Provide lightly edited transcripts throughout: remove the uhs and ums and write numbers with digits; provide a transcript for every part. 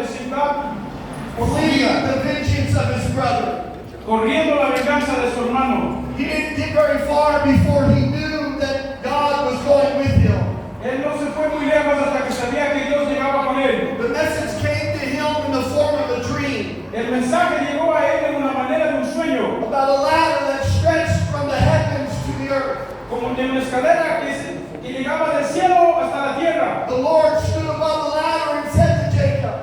vecindad, fleeing the vengeance of his brother. corriendo la venganza de su hermano. He didn't get very far before he knew that God was going with him. Él no se fue muy lejos hasta que sabía que Dios llegaba con él. The message came to him in the form of a dream El mensaje llegó a él en una manera de un sueño, about a ladder that stretched from the heavens to the earth. como de una escalera que llegaba del cielo hasta la tierra. The Lord stood above the ladder and said to Jacob,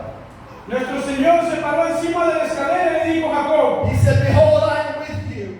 Nuestro Señor se paró encima de la escalera y le dijo a Jacob, he said, behold, I am with you,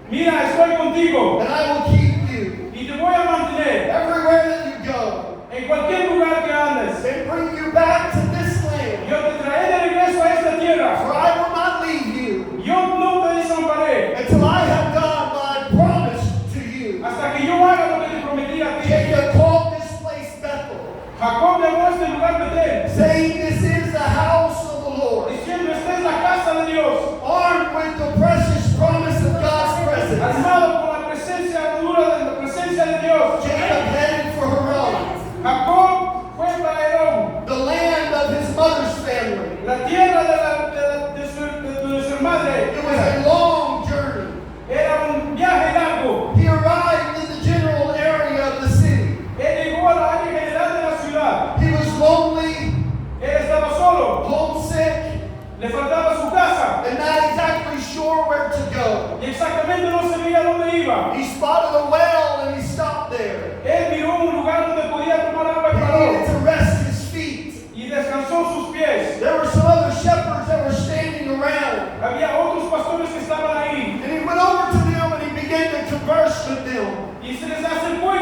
mira, estoy contigo and I will keep you y te voy a mantener everywhere that you go, en cualquier lugar que andes. and bring you back to this land. Yo te traeré de regreso a esta tierra. For I will not leave you Yo no te desamparé until I have done what I promised to you. hasta que yo haga lo que te prometí a ti. Jacob called this place Bethel, Jacob llamó a este lugar Betel, saying, this is the house of the Lord, diciendo, esta es la casa de Dios, armed with the precious promise of God's presence. armado con la presencia dura de la presencia de Dios. Jacob headed for Haran, Jacob fue para Herón, the land of his mother's family. la tierra de su madre. It was a long journey. Era un viaje largo. He arrived in the general area of the city. Él llegó a la área general de la ciudad. He was lonely, Él estaba solo, homesick, le faltaba su casa and not exactly sure where to go. y exactamente no sabía dónde iba. He spotted a well and he stopped there. Él miró un lugar donde podía tomar agua y He paró needed to rest his feet. y descansó sus pies. There were some other shepherds that were standing around. Había otros pastores que estaban ahí And he went over to them and he began to converse with them. y se les acercó y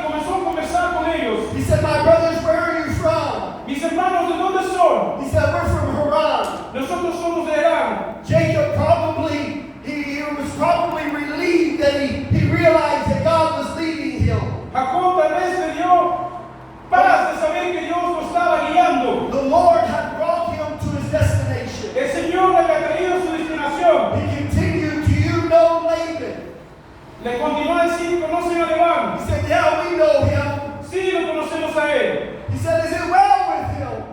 comenzó a conversar con ellos. He said, my brothers, where are you from? Mis hermanos, ¿de dónde son? He said, we're from Haran. Nosotros somos de Herán. Jacob he was probably relieved that he realized that God was leading him. Jacob tal vez le dio paz de saber que Dios lo estaba guiando. The Lord had brought him to his destination. El Señor le había traído a su destinación. He continued, do you know Laban? Le continuó a decir, ¿conocen a Labán? He said, yeah, we know him. Sí, lo conocemos a él. He said, is it well with him?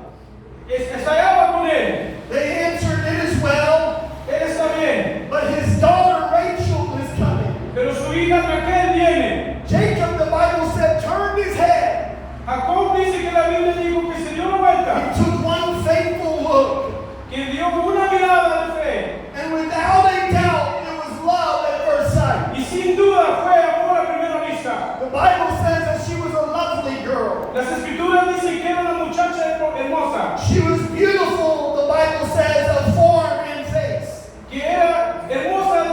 Estallaba con él. They answered, it is well, Él está bien. but his daughter Rachel is coming. Pero su hija Raquel viene. Jacob, the Bible said, turned his head. Jacob dice que la Biblia dijo que se dio una vuelta. He took one faithful look. Que dio una mirada de fe. And without a doubt, it was love at first sight. Y sin duda fue amor a primera vista. The Bible says that she was a lovely girl. Las escrituras dicen que era una muchacha hermosa. She was beautiful, the Bible says, of form and face. Que era hermosa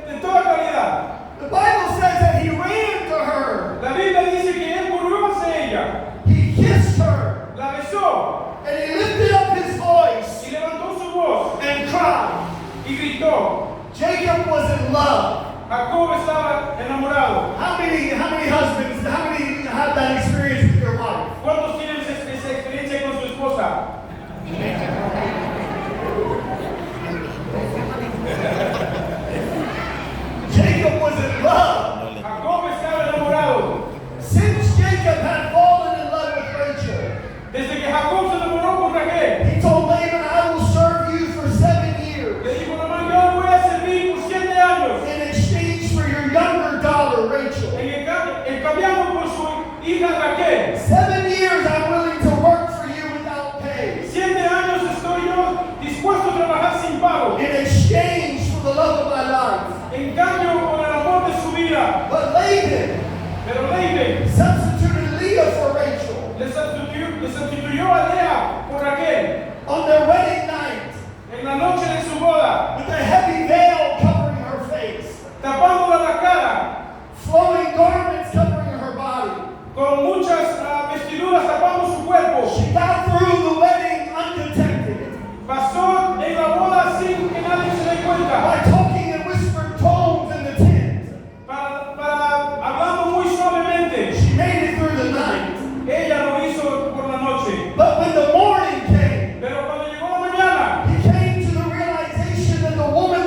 de toda calidad. The Bible says that he ran to her. La Biblia dice que él corrió hacia ella. He kissed her. La besó. And he lifted up his voice Y levantó su voz. and cried. Y gritó. Jacob was in love. Jacob estaba enamorado. How many husbands, how many have that experience with your wife? ¿Cuántos tienen esa experiencia con su esposa? Jacob was in love. Jacob estaba enamorado. Since Jacob had fallen in love with Rachel, Desde que Jacob se enamoró con Raquel, he told Laban, I will serve you for 7 years le dijo, mamá, yo voy a servir por 7 años. in exchange for your younger daughter, Rachel. En cambiando por su hija Raquel. 7 years I'm willing to work for you without pay 7 años estoy yo dispuesto a trabajar sin pago. in exchange for the love of my life. En cambio, con el amor de su vida. But Laban Pero Laban substituted Leah for Rachel. le sustituyó a Lea por Raquel. On their wedding night, En la noche de su boda, with a heavy veil covering her face, tapándola la cara, flowing garments covering her body, con muchas vestiduras tapando su cuerpo. she got through the wedding undetected Pasó en la boda sin que nadie se dé cuenta. by talking in whispered tones in the tent. Hablando muy suavemente. She made it through the night. Ella lo hizo por la noche. But when the morning came, Pero cuando llegó la mañana, he came to the realization that the woman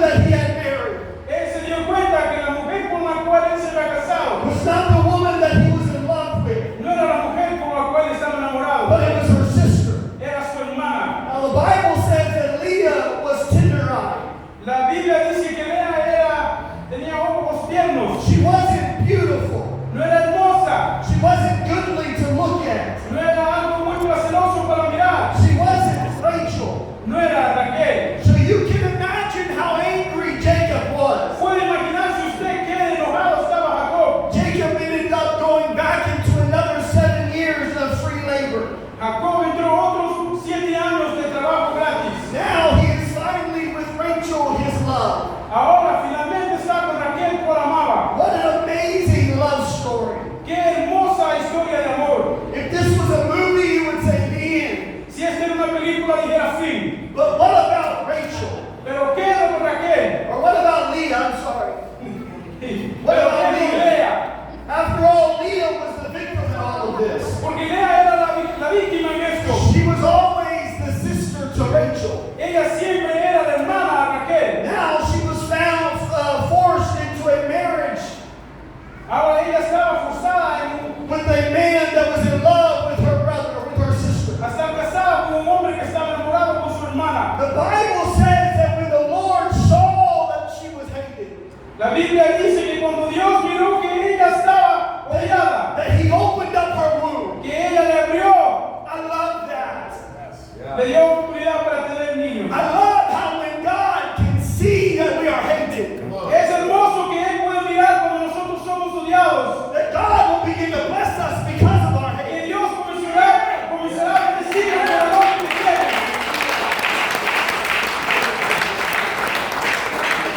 Biblia dice que cuando Dios miró que ella estaba odiada, that he opened up her womb. que ella le abrió, I love that. le dio oportunidad para tener niños. I love how when God can see that we are hated, Es hermoso que Él puede mirar cuando nosotros somos odiados. that God will begin to bless us because of our hate. Que Dios comenzará a bendecirnos por el amor que tiene.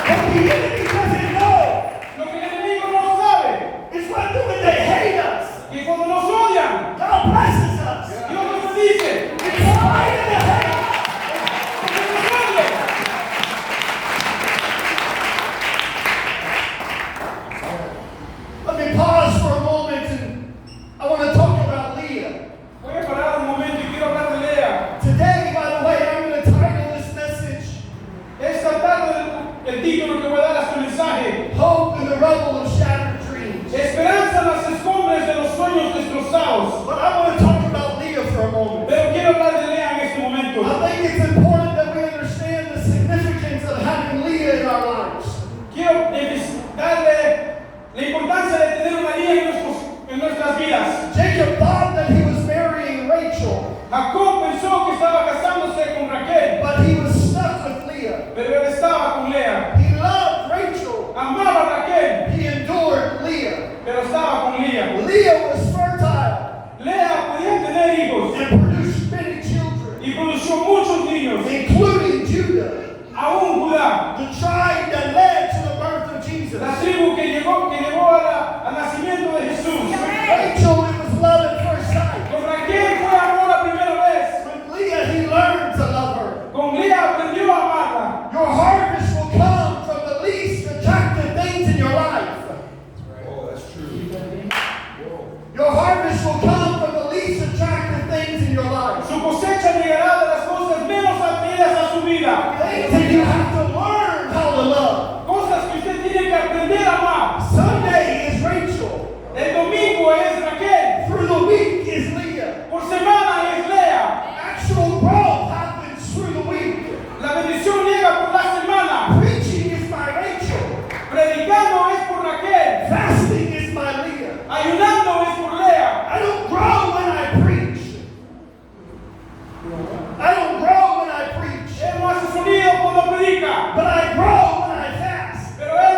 What the enemy doesn't know Lo que el enemigo no sabe, is when they hate us, que cuando nos odian, God blesses us. Dios nos bendice. In spite of the hate, Porque nos odian. let me pause for a moment and I want to talk about Leah. Voy a parar un momento y quiero hablar de Lea. Today, by the way, I'm going to title this message, Esta tarde el título que voy a dar a su mensaje: Hope in the Rubble of Shattered Dreams. Esperanza en las escombros de los sueños destrozados. But I want to talk about Leah for a moment. Pero quiero hablar de Lea en este momento. I think it's important that we understand the significance of having Leah in our lives. Quiero darle la importancia de tener una Lea en nuestras vidas. Jacob thought that he was marrying Rachel, Jacob pensó que estaba casándose con Raquel, but he was stuck with Leah. pero él estaba con Lea. He loved Rachel. Amaba a Raquel, He endured Leah. pero estaba con Lea. Leah was fertile Lea podía tener hijos and produced many children, y produjo muchos niños, including Judah, aún Judá, the tribe that led to the birth of Jesus. la tribu que llevó al nacimiento de Jesús. Rachel, it was love at first sight. Con Raquel fue amor la primera vez. With Leah, he learned to love her. Con Lea aprendió a amarla. Your harvest will come from the least attractive things in your life. Oh, that's true. Your harvest will come from the least attractive things in your life. Su cosecha llegará de las cosas menos atraídas a su vida. Things that you have to learn how to love. Cosas que usted tiene que aprender a amar. Sunday is Rachel. El domingo es Raquel. Through the week is Leah. Por semana es Lea. Actual growth happens through the week. La bendición llega por la semana. Preaching is my Rachel. Predicando es por Raquel. Fasting is my Leah. Ayunando es por Lea. I don't grow when I preach. I don't grow when I preach. Él no hace sonido cuando predica. But I grow when I fast. Pero él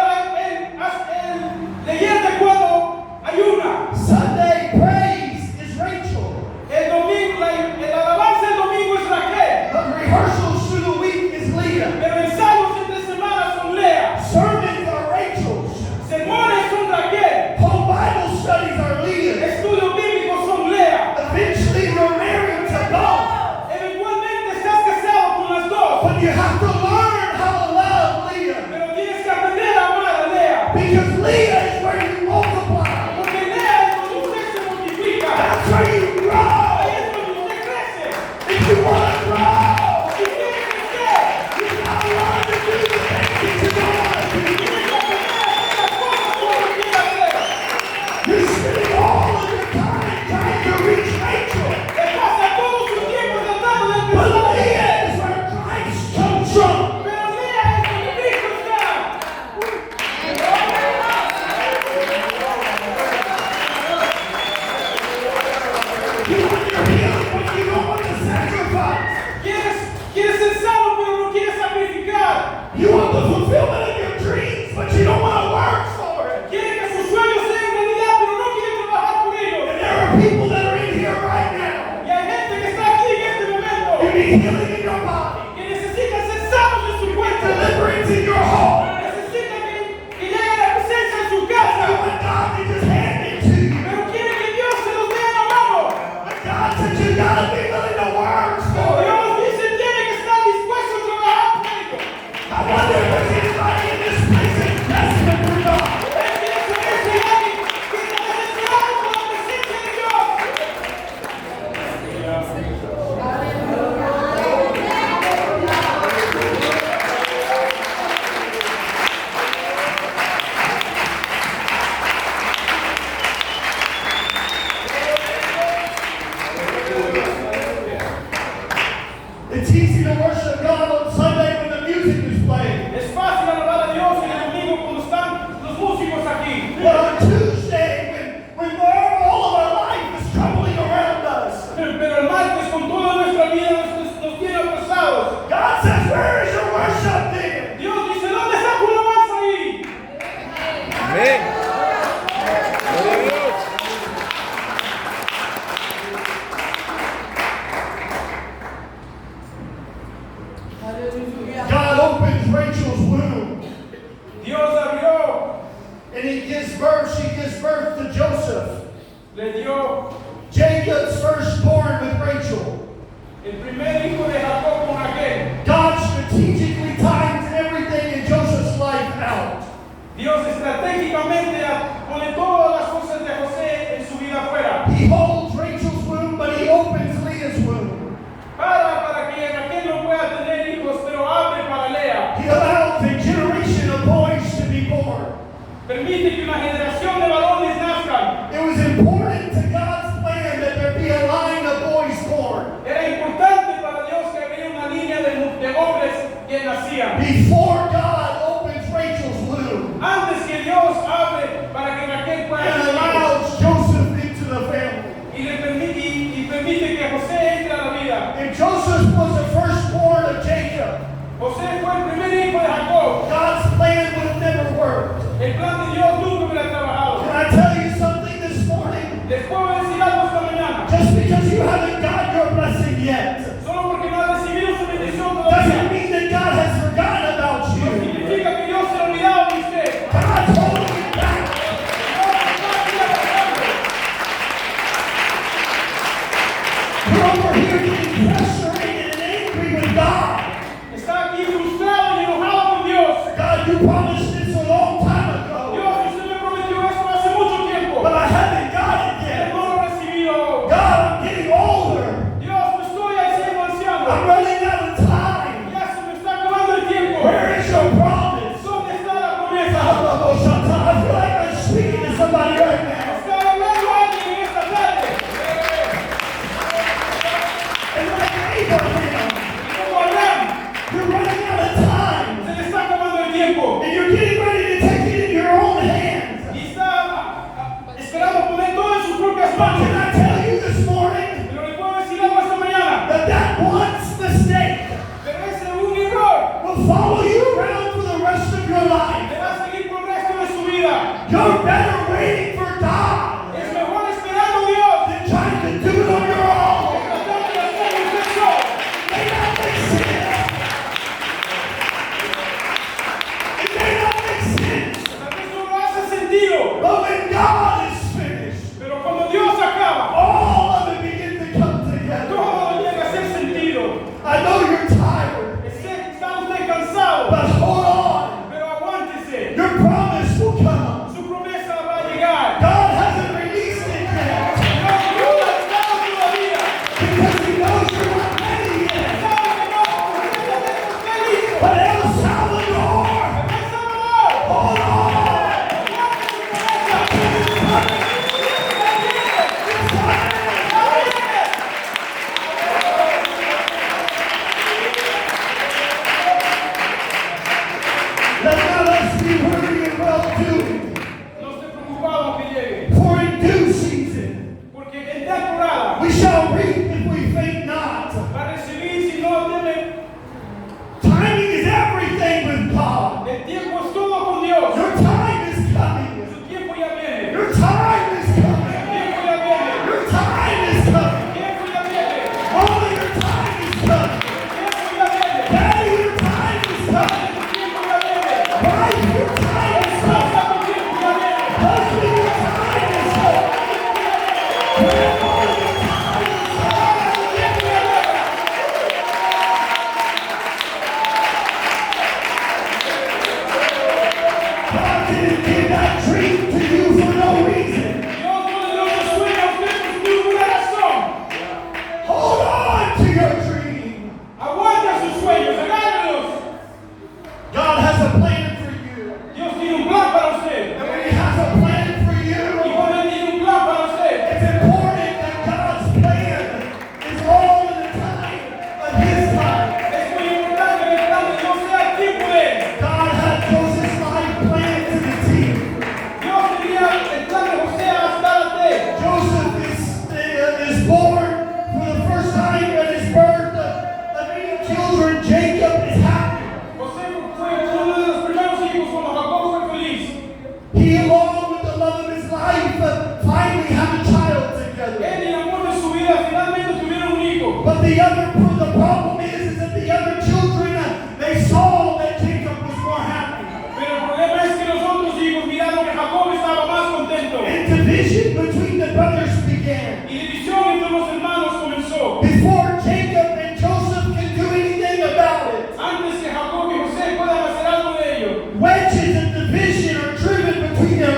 le hierde cuando ayuna. Sunday praise is Rachel. El domingo, la alabanza del domingo es Raquel. But rehearsals through the week is Leah. Pero ensayos entre semanas son Lea. Sermons are Rachel's. Sermones son Raquel. Home Bible studies are Leah's. Estudios bíblicos son Lea. Eventually you're married to both. Eventualmente estás casado con las dos. But you have to learn how to love Leah. Pero tienes que aprender a amar a Lea. Because Leah is where you multiply. Porque Lea es donde usted se multiplica. That's where you grow. Ahí es donde usted crece. If you want to grow, Si quiere crecer, you gotta learn to do the things that you don't want to do. tienes que aprender a hacer las cosas como quiere hacer. You're spending all of your time trying to reach Rachel. Le pasa todo su tiempo tratando de But alcanzar. Leah is where Christ comes from. Pero Lea es donde Cristo está. You want your healing, but you don't want to sacrifice. Quieres ser sano, pero no quieres sacrificar. You want the fulfillment of your dreams, but you don't want to work for it. Quiere que sus sueños sean realidad, pero no quiere trabajar por ellos. And there are people that are in here right now. Y hay gente que está aquí en este momento You need healing in your body, que necesita ser sanos en su cuerpo. deliverance in your home. Necesita que llegue la presencia en su You casa. want God to just hand it to you. Pero quiere que Dios se los dé a la mano. But God said you gotta be willing to work Pero for it. Dios dice tiene que estar dispuesto a trabajar por ellos. I wonder if there's anybody in this place that's desperate for God. Es que eso es si hay alguien que está desesperado por la presencia de Dios. últimamente pone todas las cosas de José en su vida afuera. He holds Rachel's womb, but he opens Leah's womb. Para que Raquel no pueda tener hijos, pero abre para Lea. He allows a generation of boys to be born. Permite que una generación de varones nazcan. It was important to God's plan that there be a line of boys born. Era importante para Dios que había una línea de hombres que nacían. Before God opens Rachel's womb Antes que Dios abre para que Raquel pueda and tener hijos. allows Joseph into the family. Y permite que José entre a la vida. If Joseph was the firstborn of Jacob, José fue el primer hijo de Jacob. God's plan would have never worked. El plan de Dios nunca hubiera trabajado. Can I tell you something this morning? Les puedo decir algo esta mañana. Just because you haven't got your blessing yet, Solo porque no ha recibido su bendición doesn't todavía, mean that God has forgotten about no you. significa que Dios se ha olvidado de usted. God's holding it back. You're over here getting frustrated and angry with God. Está aquí frustrado y enojado con Dios. God, you promised this a long time ago, Dios, usted me prometió esto hace mucho tiempo. but I haven't got it Pero yet. no lo he recibido. God, I'm getting older. Dios, me estoy haciendo I'm anciano. running out of time. Ya se me está acabando el tiempo. Where is your promise? ¿Dónde está la promesa? I feel like I'm speaking to somebody right now. Está hablando alguien en esta tarde. And like Abraham, Como Abraham, you're running out of time. se le está acabando el tiempo. And you're getting ready to take it in your own hands. Y está esperando poner todo en sus propias But manos. can I tell you this morning Pero le puedo decir algo esta mañana. that once mistake Pero ese un error will follow you around for the rest of your life? le va a seguir por el resto de su vida. You're better waiting for God Es mejor esperando a Dios. than trying to do it on your own. Que tratar de hacerlo usted solo. May not make sense. It may not make sense. Tal vez no lo hace sentido. But when God is finished, Pero cuando Dios acaba, all of it begins to come together. todo llega a hacer sentido. I know you're tired, Está usted cansado. but hold on. Pero aguántese. Your promise will come. Su promesa va a llegar. God hasn't released it yet Dios no la ha dado todavía. because He knows you're not ready yet. Sabe que no, porque no está listo. But El Salvador, Pero El Salvador, hold on. Let not us be weary in well-doing, no esté preocupado que llegue. for in due season Porque en temporada we shall reap if we faint not. va a recibir si no teme. Timing is everything with God. El tiempo es todo con Dios. Your time is coming. Su tiempo ya viene. Your time is El coming. tiempo ya viene. Your time is coming. El tiempo ya viene. Mama, your time is coming. El tiempo ya viene. Daddy, your time is coming. El tiempo ya viene. Wife, your time is coming. Esposa, tu tiempo ya viene. Husband, your time is coming. Grandma, your time is God didn't give that dream to you for no reason. Dios no le dio ese sueño a usted por ninguna razón. Hold on to your dream. Aguanta sus sueños, agárrelos. God has a plan for you. Dios tiene un plan para usted. And when He has a plan for Y you, cuando Él tiene un plan para usted, it's important that God's plan is all in the time of His time. es muy importante que el plan de Dios sea el tiempo de Él. God had Joseph's life planned to the T. Dios tenía el plan de José hasta la T. Joseph is born for the first time at his birth. The many children, Jacob is happy. José fue uno de los primeros hijos cuando Jacob fue feliz. He, along with the love of his life, finally had a child Él together. y el amor de su vida finalmente tuvieron un hijo. But the problem is that the other children, they saw that Jacob was more happy. Pero el problema es que los otros hijos miraron que Jacob estaba más contento. And division between the brothers began. Y división entre los hermanos comenzó. Before Jacob and Joseph can do anything about it, Antes que Jacob y José puedan hacer algo de ello, wedges and division are driven between their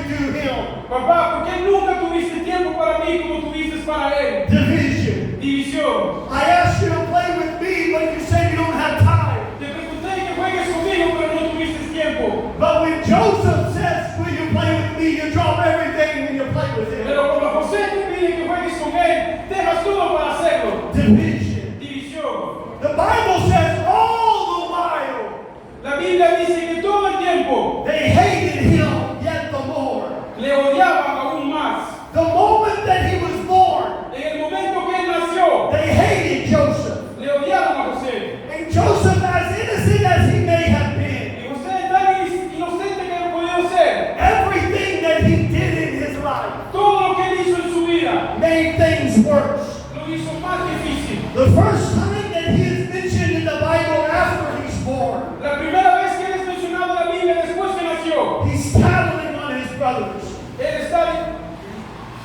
to him? Papá, ¿por qué nunca tuviste tiempo para mí como tuviste para él? Division. División. I asked you to play with me, but you said you don't have time. Te pregunté que juegues conmigo, pero no tuviste tiempo. But when Joseph says, will you play with me, you drop everything and you play with him. Pero cuando José te pide que juegues con él, dejas todo para hacerlo. Division. División. The Bible says all the while La Biblia dice que todo el tiempo they hated him yet the more. le odiaban aún más. The moment that he was born, En el momento que él nació, they hated Joseph. le odiaron a José. And Joseph, as innocent as he may have been, Y José, tan inocente que ha podido ser, everything that he did in his life todo lo que él hizo en su vida made things worse. lo hizo más difícil. The first time that he is mentioned in the Bible after he's born, La primera vez que él es mencionado en la Biblia después que nació, he's tattling on his brothers. él está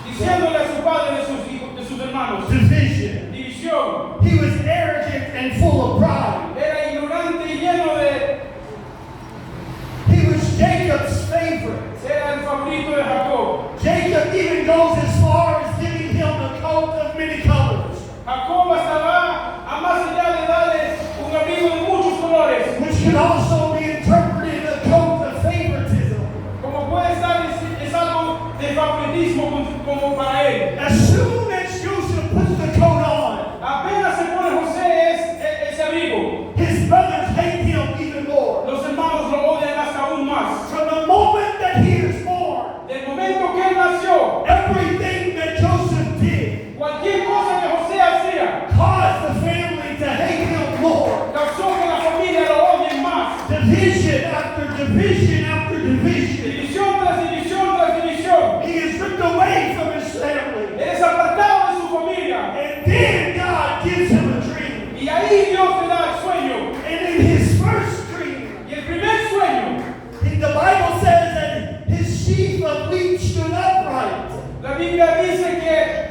diciéndole a su padre de sus hijos, de sus hermanos. Division. División. He was arrogant and full of pride. Era ignorante y lleno de... He was Jacob's favorite. Era el favorito de Jacob. Jacob even goes as far as giving him a coat of many colors, Jacob hasta va a más allá de darle un abrigo de muchos colores. which could also be interpreted a coat of favoritism. Como puede estar, es algo de favoritismo como para él. As soon as Joseph puts the coat on, Apenas se pone José ese abrigo, his brothers hate him even more. los hermanos lo odian hasta aún más. From the moment that he is born, Del momento que él nació, everything that Joseph did cualquier cosa que José hacía caused the family to hate him more. causó que la familia lo odie más. Division after division after division. División tras división tras división. He is ripped away from his family. Él es apartado de su familia. And then God gives him a dream. Y ahí Dios le da el sueño. And in his first dream, Y el primer sueño, the Bible says that his sheaf of wheat stood upright. la Biblia dice que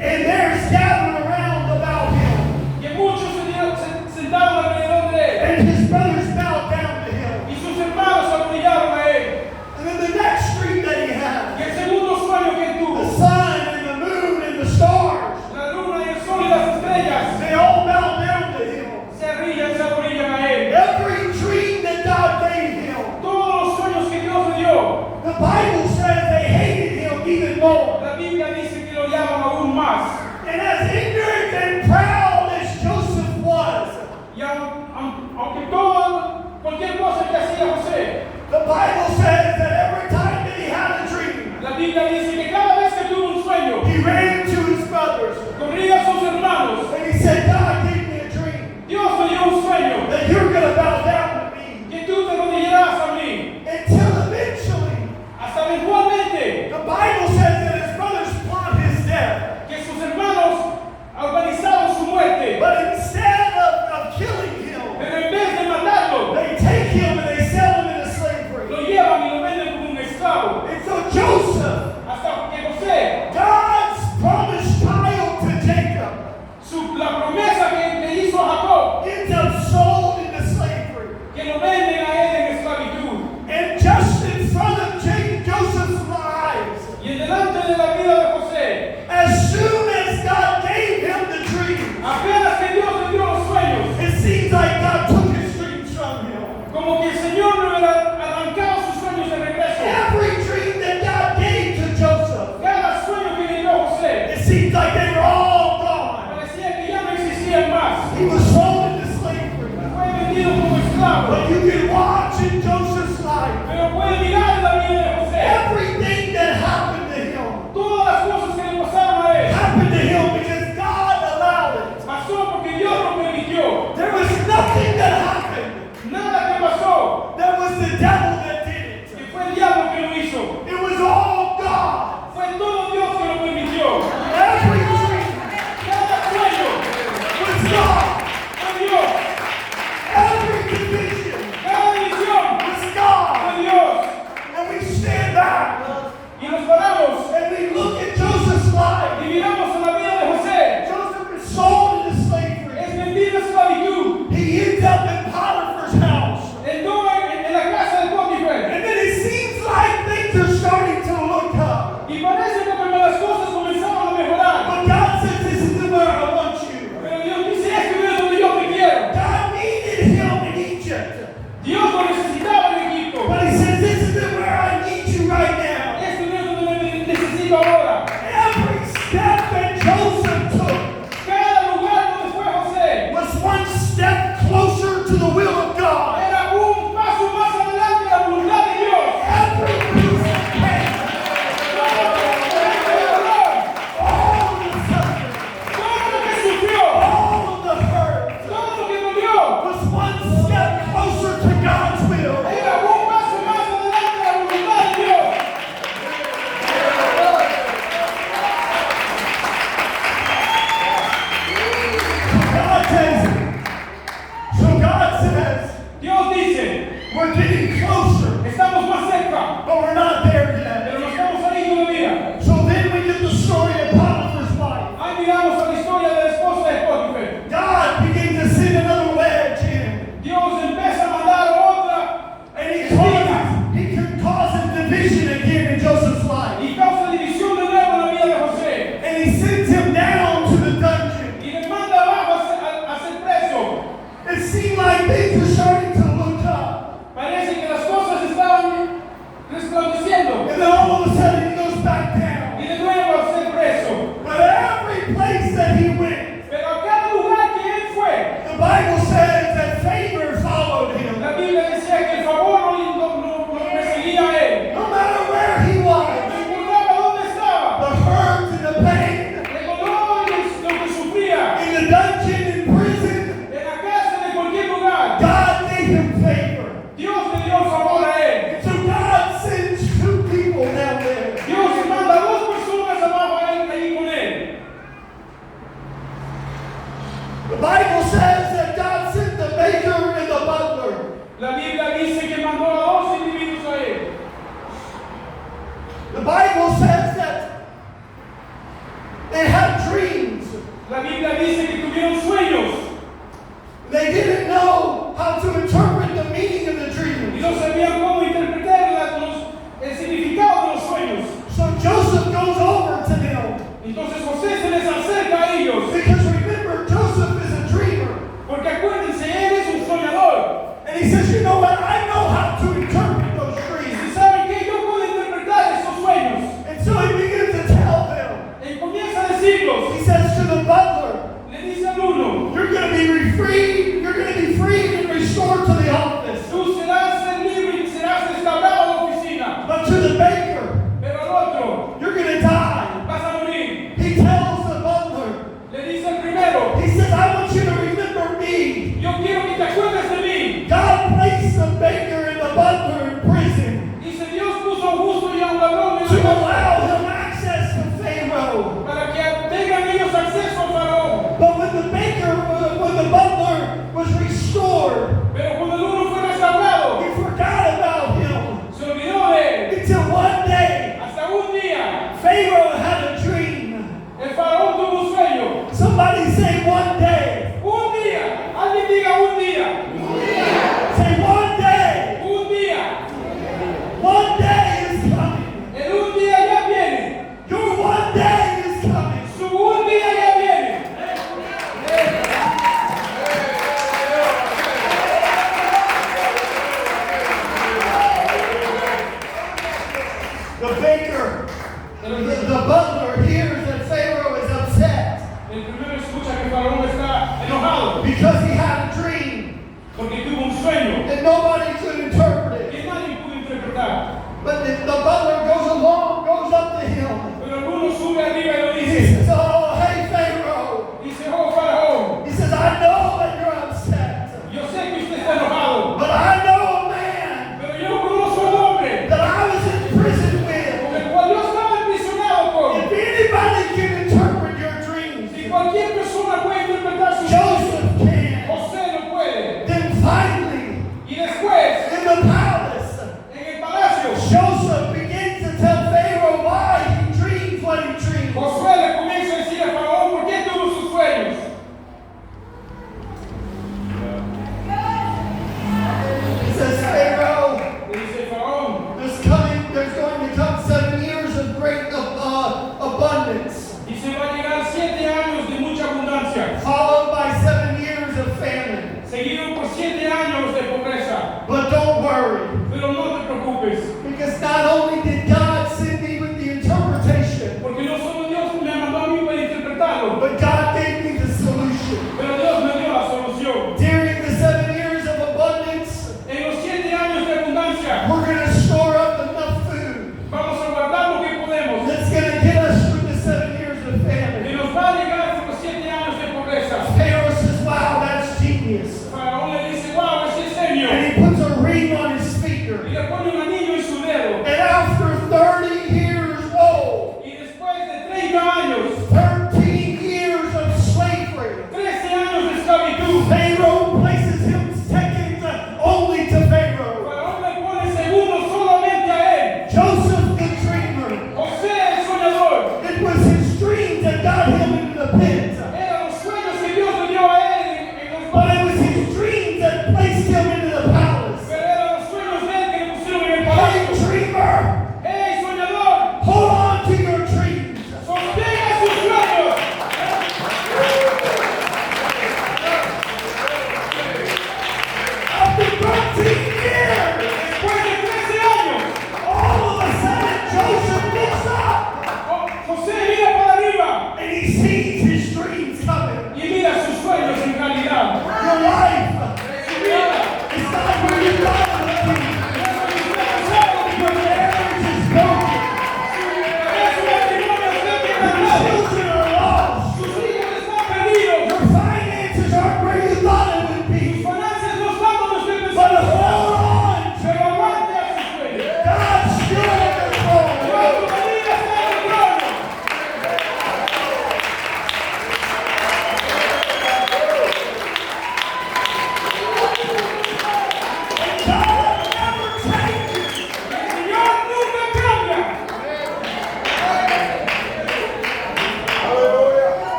And there's gathered around about him. muchos se sentaron alrededor de él. And his brothers bowed down to him. Y sus hermanos se arrodillaron a él. And then the next dream that he Y had, el segundo sueño que él the tuvo, sun and the moon and the stars, la luna y el sol y las estrellas, they all bowed down to him. se arrodillan a él. Every dream that God gave him, Todos los sueños que Dios le dio, the Bible says they hated him even more. la Biblia dice que lo llaman aún más. And as ignorant and proud as Joseph was, Y aunque cualquier cosa que hacía José, the Bible says that every time that he had a dream, la Biblia dice que cada vez que tuvo un sueño, he ran to his brothers corría a sus hermanos. and he said, God gave me a dream Dios me dio un sueño, that you're going to bow down to me. que tú te arrodillarás a mí. Until eventually, Hasta eventualmente, the Bible says that his brothers plot his death. que sus hermanos organizaron su muerte. But instead of killing him, Pero en vez de matarlo, they take him and they sell him into slavery. lo llevan y lo venden como un esclavo. And so Joseph, Hasta que José, God's promised child to Jacob, la promesa que le hizo a Jacob, ends up sold into slavery. que lo venden a él en esclavitud. And just in front of Joseph's eyes, Y en delante de la vida de José, as soon as God gave him the dream, apenas que Dios le dio los sueños, it seems like God took his dreams from him. como que el Señor le hubiera arrancado sus sueños de regreso. Every dream that God gave to Joseph, Cada sueño que le dio a José, it seems like they were all gone. parecía que ya no existían más. He was sold into slavery. Fue vendido como esclavo. But you can watch in Joseph's life Pero puede mirar en la vida de José. everything that happened to him Todas las cosas que le pasaron a él, happened to him because God allowed it. pasó porque Dios lo permitió. There was nothing that happened Nada que pasó, that was the devil that did it. que fue el diablo que lo hizo. It was all God. Fue todo Dios que lo permitió. Every dream Cada sueño was God. fue Dios. Every division Cada división was God. fue Dios. And we stand back Y nos paramos and we look at Joseph's life. y miramos en la vida de José. Joseph is sold into slavery. Es vendido a esclavitud. He ends up in Potiphar's house. En la casa de Potifar. getting closer, Estamos más cerca, but we're not there yet. pero no estamos ahí todavía. So then we get the story of Potiphar's wife. Ahí miramos a la historia de la esposa de Potifar. God begins to send another wedge in. Dios empieza a mandar otra And espina he causes division again in Joseph's life. y causa división de nuevo en la vida de José. And he sends him down to the dungeon. Y le manda abajo a ser preso. It seemed like things were starting to look up. Parece que las cosas estaban resplandeciendo. And then all of a sudden he goes back down. Y de nuevo a ser preso. But every place that he went, Pero a cada lugar que él fue, the Bible says that favor followed him. la Biblia decía que el favor no perseguía a él. No matter where he was, No importaba dónde estaba, the hurt and the pain, el dolor y lo que sufría, in the dungeon, in prison, en la cárcel, en cualquier lugar, God gave him favor. Dios le dio favor a él. And so God sends two people down there. Dios manda a dos personas abajo a él, ahí con él. The Bible says that God sent the baker and the butler. La Biblia dice que mandó a dos individuos a él. The Bible says that they had dreams. La Biblia dice que tuvieron sueños They didn't know how to interpret the meaning of the y dreams. no sabían cómo interpretar el significado de los sueños. So Joseph goes over to them. Entonces José se les acerca a ellos, Because remember, Joseph is a dreamer. porque acuérdense, él es un soñador. And he says, you know what? I know how to interpret those Y dreams. saben que yo puedo interpretar esos sueños. And so he begins to tell them. Y comienza a decirlos. He says to the butler, Le dice al uno, you're going to be freed. You're going to be freed and restored to the office. tú serás libre y serás restaurado a la oficina. But to the baker, Pero al otro, you're going to die. vas a morir. He tells the butler, Le dice al primero, he says, I want you to remember me. yo quiero que te acuerdes de mí. God placed the baker and the butler in prison Dice, Dios puso a un justo y a un ladrón en to la cárcel allow him access to Pharaoh. para que tengan ellos acceso al faraón. But when the butler was restored, Pero cuando el uno fue restaurado, he forgot about him se olvidó de él. until one day Hasta un día, Pharaoh had a dream. el faraón tuvo un sueño. Somebody say one day. Un día, alguien diga un día. Say one day. Un día. One day is coming. El un día ya viene. Your one day is coming. Su un día ya viene. The baker, the butler hears that Pharaoh is upset El primero escucha que el faraón está enojado because he had a dream porque tuvo un sueño that nobody could interpret it. que nadie pudo interpretar. But the butler goes up to him. Pero alguno sube arriba y lo He dice. says, oh, hey, Pharaoh. Dice, oh faraón, He says, I know that you're upset, yo sé que usted está enojado, but I know a man pero yo conozco a un hombre that I was in prison with. con el cual yo estaba aprisionado con. If anybody can interpret your dreams, Si cualquier persona puede interpretar sus sueños, Joseph can. José lo puede. Then finally, Y después, in the palace, en el palacio, Joseph begins to tell Pharaoh why he dreams what he dreams. Josué le comienza a decir a faraón por qué tuvo sus sueños. He says, Pharaoh, Le dice, faraón, there's going to come 7 years of great abundance, dice, va a llegar 7 años de mucha abundancia, followed by 7 years of famine. seguido por 7 años de pobreza. But don't worry, Pero no te preocupes, because not only did God send me with the interpretation, porque no solo Dios me mandó a mí para interpretarlo, but God gave me the solution. pero Dios me dio la solución. During the 7 years of abundance, En los 7 años de abundancia, we're going to store up enough food vamos a guardar lo que podemos. that's going to get us through the 7 years of Y famine. nos va a llegar por los 7 años de pobreza. Pharaoh says, wow, that's genius. Faraón le dice, wow, ese es genio. And he puts a ring on his finger. Y le pone un anillo en su dedo. And after 30 years old, Y después de 30 años, 13 years of slavery, 13 años de esclavitud, Pharaoh places him second only to Pharaoh. Faraón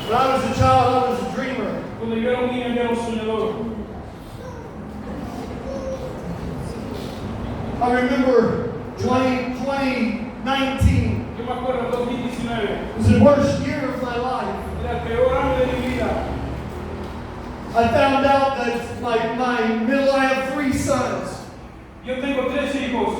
When I was a child, I was a dreamer. Cuando yo era un niño, yo era un soñador. I remember 2019 Yo me acuerdo de 2019. was the worst year of my life. Era el peor año de mi vida. I found out that I have 3 sons. Yo tengo 3 hijos.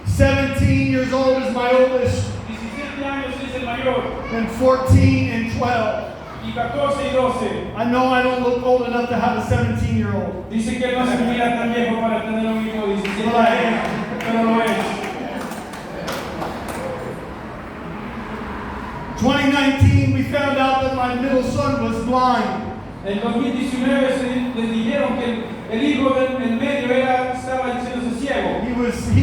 17 years old is my oldest, 17 años es el mayor. and 14 and 12. Y 14 y 12. I know I don't look old enough to have a 17-year-old. Dice que no se mira tan viejo para tener un hijo de 17 años, pero lo es. 2019, we found out that my middle son was blind. En 2019 les dijeron que el hijo del medio estaba diciéndose ciego. He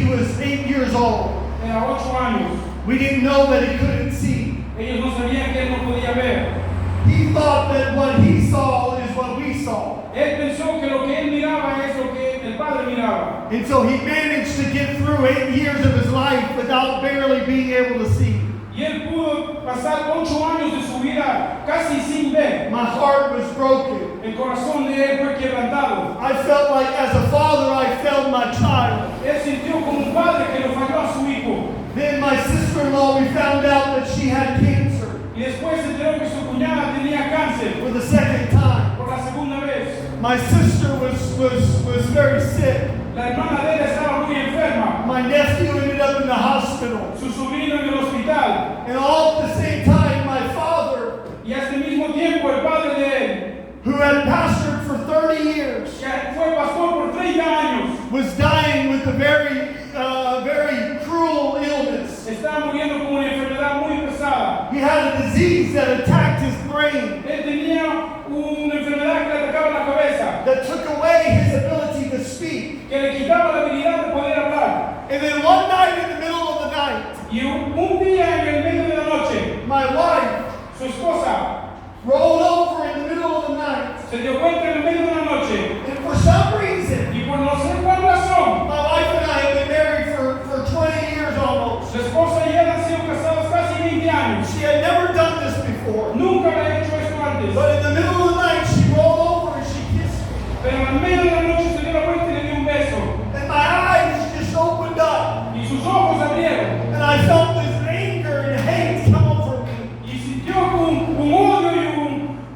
was 8 years old. Era 8 años. We didn't know that he couldn't see. Ellos no sabían que él no podía ver. He thought that what he saw is what we saw. Él pensó que lo que él miraba es lo que el padre miraba. And so he managed to get through 8 years of his life without barely being able to see. Y él pudo pasar 8 años de su vida casi sin ver. My heart was broken. El corazón de él fue quebrantado. I felt like as a father I failed my child. Él sintió como un padre que le falló a su hijo. Then my sister-in-law, we found out that she had cancer Y después se enteró que su cuñada tenía cáncer for the second time. por la segunda vez. My sister was very sick. La hermana de él estaba muy enferma. My nephew ended up in the hospital. Su sobrino en el hospital. And all at the same time, my father, Y a este mismo tiempo el padre de él, who had pastored for 30 years, que fue pastor por 30 años, was dying with a very cruel illness. estaba muriendo con una enfermedad muy pesada. He had a disease that attacked his brain, Él tenía una enfermedad que le atacaba la cabeza, that took away his ability to speak. que le quitaba la habilidad de poder hablar. And then one night in the middle of the night, Y un día en el medio de la noche, my wife su esposa rolled over in the middle of the night. se dio cuenta en el medio de la noche, And for some reason, y por no sé cuál razón, my wife and I have been married for 20 years almost. su esposa y él han sido casados casi 20 años. She had never done this before. Nunca había hecho esto antes. But in the middle of the night, she rolled over and she kissed me. Pero en el medio de la noche se dio la vuelta y le dio un beso. And my eyes just opened up. Y sus ojos se abrieron. And I felt this anger and hate come over me. Y sintió un odio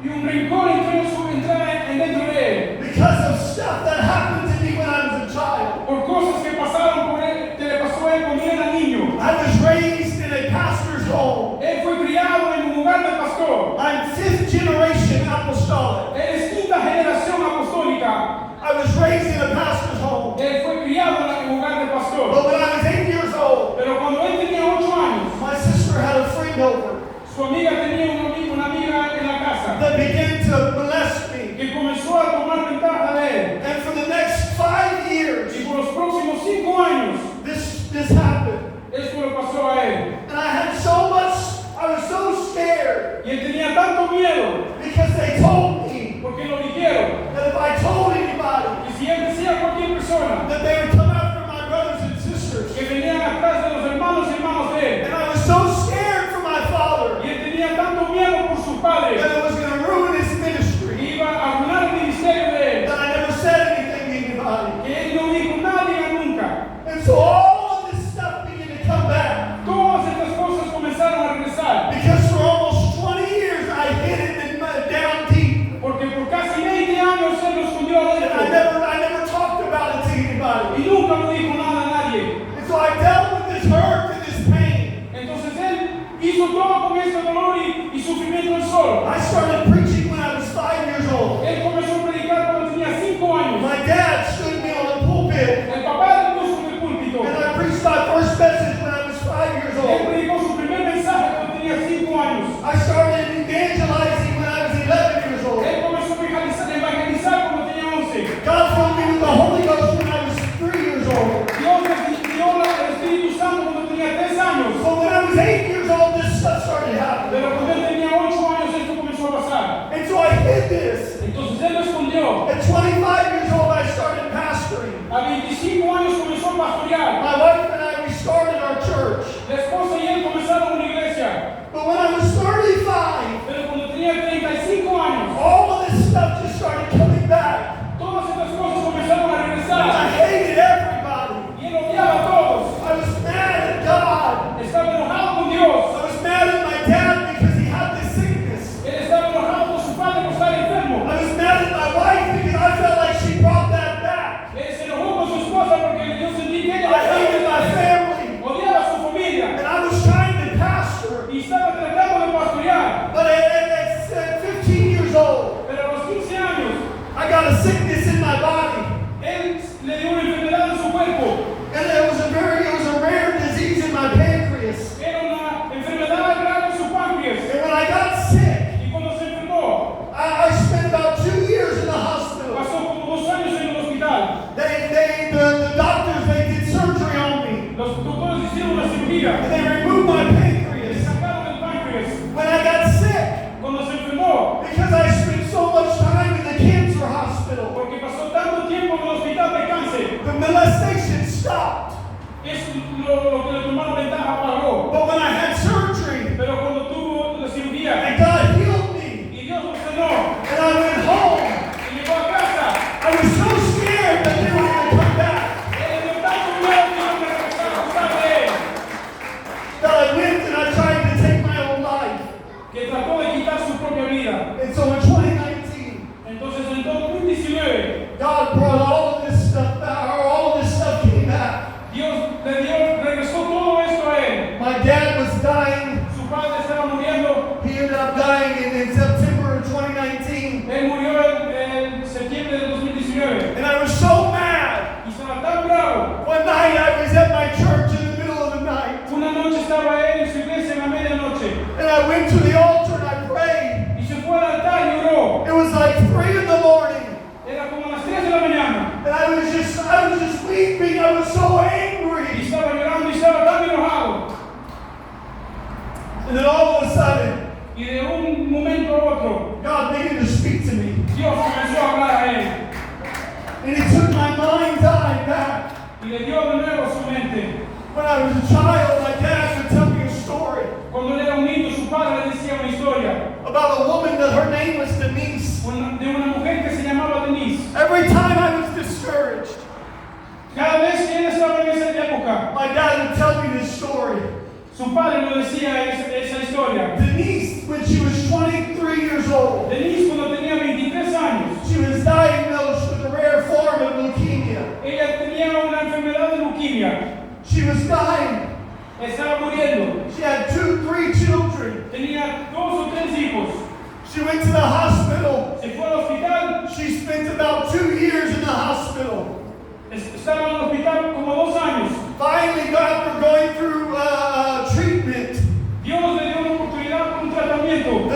y un rencor entró en dentro de él. Because of stuff that happened to me when I was a child. Por cosas que pasaron por él, que le pasó a él cuando era niño. I was raised in a pastor's home. Él fue criado en un lugar de pastor. I'm 5th generation apostolic. Él es quinta generación apostólica. I was raised in a pastor's home. Él fue criado en un lugar de pastor. But when I was 8 years old, Pero cuando él tenía 8 años, my sister had a friend over su amiga tenía una amiga en la casa that began to molest me. que comenzó a tomar ventaja de él. And for the next 5 years, Y por los próximos 5 años, this happened. esto le pasó a él. And I was so scared Y él tenía tanto miedo because they told me porque lo dijeron. that if I told anybody Y si él decía a cualquier persona that they would come after my brothers and sisters. que venían atrás de los hermanos y hermanos de él, And I was so scared for my father y él tenía tanto miedo por su padre, that it was going to ruin his que ministry, iba a arruinar el ministerio de él, that I never said anything to anybody. que él no dijo nadie nunca. And so all of this stuff began to come back. Todas estas cosas comenzaron a regresar, Because for almost 20 years I hid it down deep. porque por casi 20 años él lo escondió And I adentro never talked about it to anybody. y nunca lo dijo nada a nadie. And so I dealt with this hurt and this pain. Entonces él hizo todo con este dolor y sufrimiento él solo. I started preaching when I was 5 years old. Él comenzó a predicar cuando tenía 5 años. My dad stood me on the pulpit El papá le puso en el púlpito. and I preached my first message when I was 5 years Él old. predicó su primer mensaje cuando tenía 5 años. I started evangelizing when I was 11 years old. Él comenzó a evangelizar cuando tenía 11. God filled me with the Holy Ghost when I was 3 years old. Dios le dio el Espíritu Santo cuando tenía 3 años. So when I was 8 years old, this stuff started happening. Pero cuando él tenía 8 años esto comenzó a pasar. And so I hid this. Entonces él lo escondió. At 25 years old, I started pastoring. A 25 años comenzó a pastorear. My wife and I, we started our church. La esposa y él comenzaron una iglesia. But when I was 35, Pero cuando tenía 35 a sickness in my body. Él le dio una enfermedad en su cuerpo. And it was a rare disease in my pancreas. Era una enfermedad grave en su páncreas. And when I got sick, Y cuando se enfermó, I spent about 2 years in the hospital. pasó como 2 años en el hospital. The doctors, they did surgery on me. Los doctores hicieron una cirugía. And they removed my Le pancreas. sacaron el páncreas. When I got sick, Cuando se enfermó, because I spent so much time in the cancer hospital, porque pasó tanto tiempo en el hospital de cáncer, the molestation stopped. es lo que le tomaron ventaja paró. But when I had surgery, Pero cuando tuvo la cirugía and God healed me, y Dios lo sanó and I went home, y llegó a casa, I was so scared that they were going to come back él dio tanto miedo que iban a regresar a acusar de él, that I went and I tried to take my own life. que trató de quitar su propia vida. And so in 2019, Entonces en 2019, God brought all of this stuff back, or all of this stuff came back. regresó todo esto a él. My dad was dying. Su padre estaba muriendo. He ended up dying in September of 2019. Él murió en septiembre de 2019. And I was so mad. Y estaba tan bravo. One night I was at my church in the middle of the night. Una noche estaba él en su iglesia en la medianoche. And I went to the altar and I prayed. Y se fue al altar y oró. It was like 3 in the morning. Era como las 3 de la mañana. And I was just weeping. I was so Y angry. estaba llorando y estaba tan enojado. And then all of a sudden, Y de un momento a otro, God began to speak to me. Dios comenzó a hablar a él. And He took my mind's eye back. Y le dio de nuevo su mente. When I was a child, my dad would tell me a story Cuando él era un niño, su padre le decía una historia about a woman that her name was Denise. de una mujer que se llamaba Denise. Every time I was discouraged, Cada vez que él estaba en esa época, my dad would tell me this story. su padre le decía esa historia. Denise, when she was 23 years old, Denise, cuando tenía 23 años, she was diagnosed with a rare form of leukemia. ella tenía una enfermedad de leucemia. She was dying. Estaba muriendo. She had 3 children. Tenía 2 o 3 hijos. She went to the hospital. Se fue al hospital. She spent about 2 years in the hospital. Estaba en el hospital como 2 años. Finally, after going through treatment, Dios le dio una oportunidad con un tratamiento.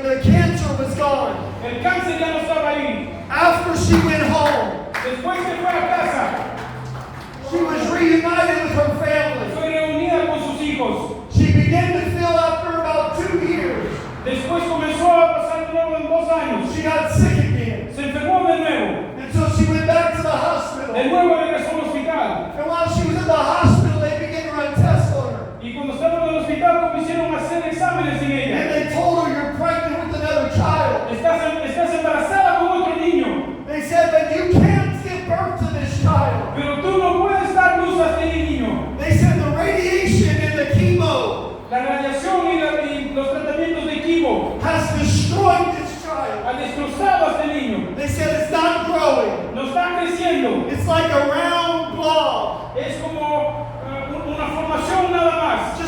the cancer was gone. El cáncer ya no estaba ahí. After she went home, Después que fue a casa, she was reunited with her family. fue reunida con sus hijos. She began to feel after about 2 years, Después comenzó a pasar de nuevo en 2 años. she got sick again. Se enfermó de nuevo. And so she went back to the hospital. De nuevo regresó al hospital. And while she was in the hospital, they began to run tests on her. Y cuando estaba en el hospital comenzaron a hacer exámenes en And ella. they told her, you're pregnant with another child. Estás embarazada con otro niño. They said that you can't give birth to this child. Pero tú no puedes dar luz a este niño. They said the radiation and the chemo La radiación y los tratamientos de quimo has destroyed this child. han destrozado a este niño. They said it's not growing. No está creciendo. It's like a round blob, Es como una formación nada más.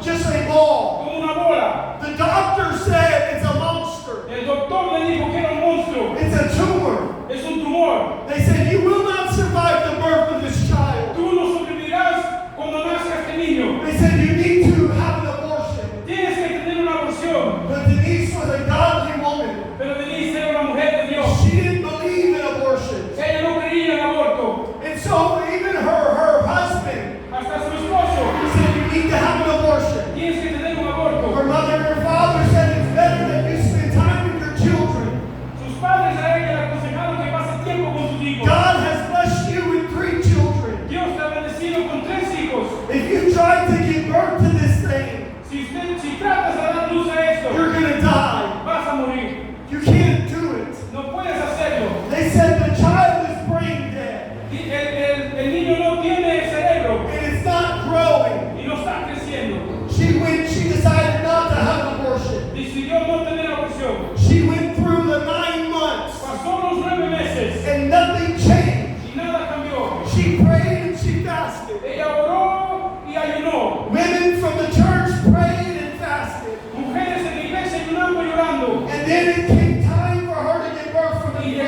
just a ball. Como una bola. The doctor said it's a monster. El doctor le dijo que era un monstruo. It's a tumor. Es un tumor. They said you will not survive the birth of this child. Tú no sobrevivirás cuando nazca este niño. They said you need to have an abortion. Tienes que tener una aborción. But Denise was a godly woman. Pero Denise era una mujer de Dios. She didn't believe in abortion. Ella no creía en aborto. And so even her husband Hasta su esposo. said you need to have an abortion. Tienes que tener un aborto. Her mother and her father said it's better that you spend time with your children. Sus padres a ella le aconsejaron que pase tiempo con sus hijos. God has blessed you with 3 children. Dios te ha bendecido con 3 hijos. If you try to give birth to this thing, Si tratas de dar luz a esto, you're going to die. vas a morir. You can't do it. No puedes hacerlo. They said the child is brain dead El niño no tiene cerebro and it's not growing. y no está creciendo. She decided not to have an abortion. Decidió no tener aborción. She went through the 9 months Pasó los 9 meses and nothing changed. y nada cambió. She prayed and she fasted. Ella oró y ayunó. Women from the church prayed and fasted. Mujeres en la iglesia ayunando y llorando. And then it came time for her to give birth from Y the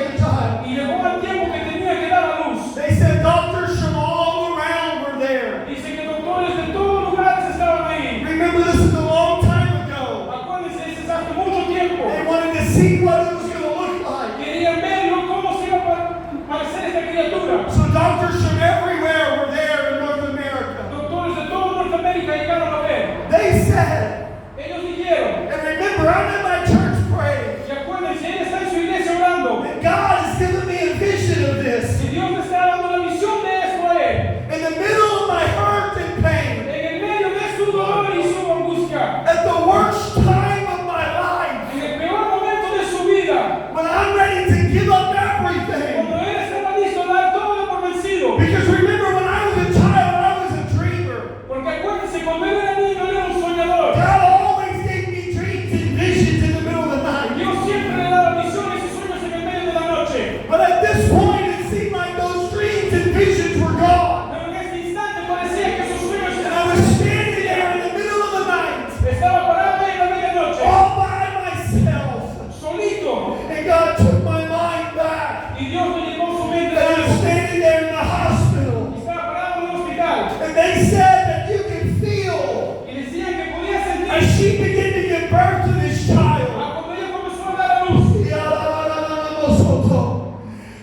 see what it was going to look like. Querían verlo cómo se iba a parecer esta criatura. So doctors from everywhere were there in North America. Doctores de toda Norteamérica llegaron a ver. They said, Ellos dijeron, and remember, I'm in my church praying, y acuérdense, él está en su iglesia orando. and God has given me a vision of this. Y Dios me está dando la visión de esto a él. In the middle of my hurt and pain, En el medio de su dolor y su angustia. at the worst time of my life, En el peor momento de su vida. when I'm ready to give up everything. Cuando él estaba listo a dar todo por vencido. Because remember, when I was a child, I was a dreamer. Porque acuérdense, cuando él era niño, él era un soñador. God always gave me dreams and visions in the middle of the night. Dios siempre le daba visiones y sueños en el medio de la noche. But at this point, it seemed like those dreams and visions were gone. Pero en este instante parecía que sus sueños And I was standing there in the middle of the night, estaba parado ahí en la medianoche. all by myself. Solito. And God took my mind back. Y Dios me llevó su mente And de I was nuevo. standing there in the hospital. Y estaba parado en un hospital. And they said that you can feel Y decían que podía sentir. as she began to give birth to this child. Cuando ella comenzó a dar a luz.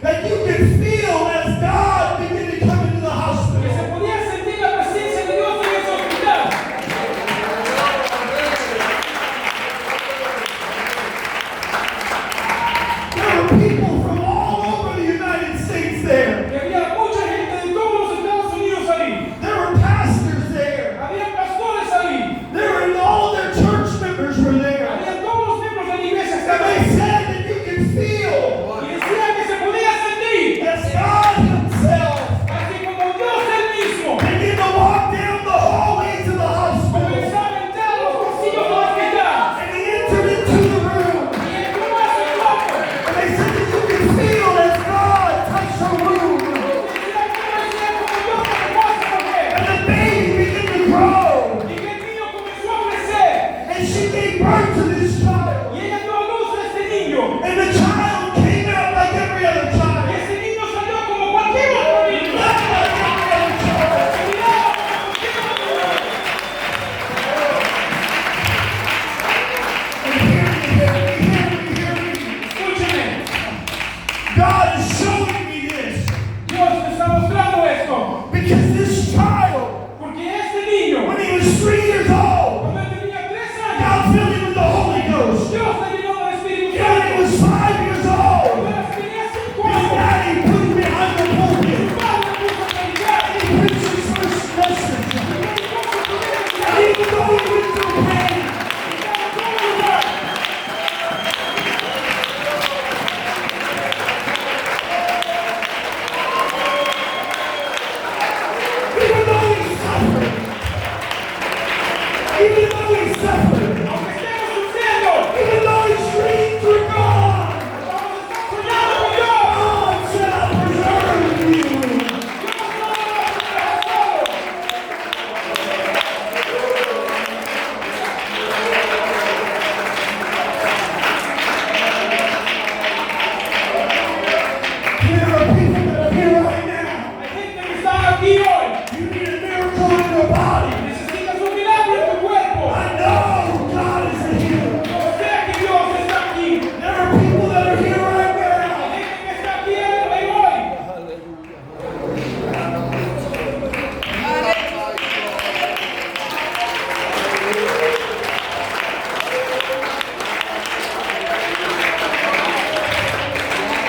That you can feel as God began to come into the Que se hospital. podía sentir la presencia de Dios en ese hospital. There were people from all over the United States there. Y había mucha gente de todos los Estados Unidos ahí. There were pastors there. Había pastores ahí. There were all their church members were there. Había todos los miembros de la iglesia. And Estaban they ahí. said that you can feel Y decían que se podía sentir. as God Himself Así como Dios él mismo began to walk down the hallways of the hospital. comenzaba a entrar a los pasillos del hospital. And He entered into the room. Y entró a ese cuarto. And they said that you can feel as God touched her womb. Decían que decían como Dios tocó a esa mujer. And the baby began to grow. Y que el niño comenzó a crecer. And she gave birth to this child. Y ella dio a luz a este niño. And the child came out like every other Y child. ese niño salió como cualquier otro niño. Not like every other child. Se miraba como cualquier otro niño. And hear me. Escúcheme. God is showing me this. Dios me está mostrando esto. Because this child, Porque este niño, when he was 3 years old, cuando él tenía 3 años, God filled him with the Holy Ghost. Dios le llenó del Espíritu And when he Santo. was 5 years old, Cuando tenía 5 his años, daddy put him behind the pulpit. su padre puso a predicar. And he preached his first message. Y predicó su primer And mensaje. even though he went through pain, Y estaba en todo lugar. even though he suffered, Aunque estemos sufriendo, even though his dreams were gone, vamos a estar soñando con Dios. God said, I'll preserve you. Dios no nos va a dejar solos. There are people that are here right now. Hay gente que está aquí hoy. You need a miracle in your body. Necesitas un milagro en tu cuerpo. I know God is a healer. Yo sé que Dios está aquí. There are people that are here right now. Hay gente que está aquí hoy.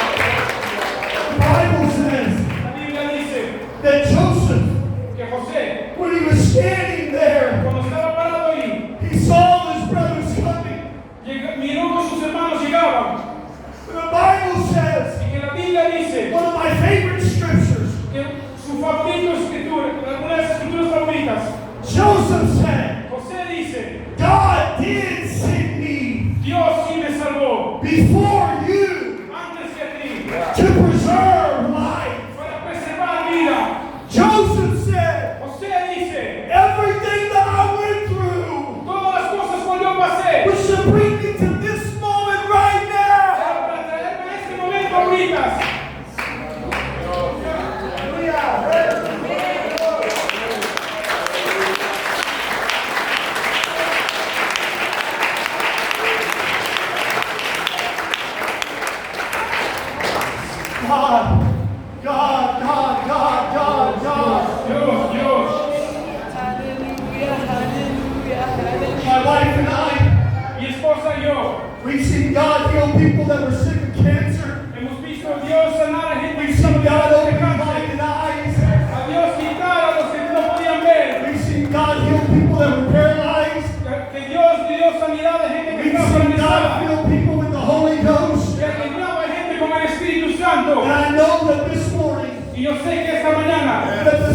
The Bible says La Biblia dice that Joseph, que José, when he was standing there, cuando estaba parado ahí, he saw his brothers coming. miró que sus hermanos llegaban. The Bible says, Y que la Biblia dice one of my favorite scriptures, que su favorito escritura, una de sus escrituras favoritas, Joseph said, José dice, God did send me Dios sí me salvó before you antes que a ti to preserve life. para preservar vida. Joseph said, José dice, everything that I went through todas las cosas cuando yo pasé was to bring me to this moment right now. era para traerme a este momento ahorita. God, God, God, God, God, God. Dios, Dios. My wife and I, Mi esposa y yo we've seen God heal people that were sick of cancer. hemos visto a Dios sanar a gente We've que seen estaba God de open cáncer. blinded eyes. A Dios quitar a los que no podían ver. We've seen God heal people that were paralyzed. Que Dios dio sanidad a gente que We've estaba seen God paralizada. heal people with the Holy Ghost. Que aliviaba a gente con el Espíritu Santo. And I know that this morning, Y yo sé que esta mañana that the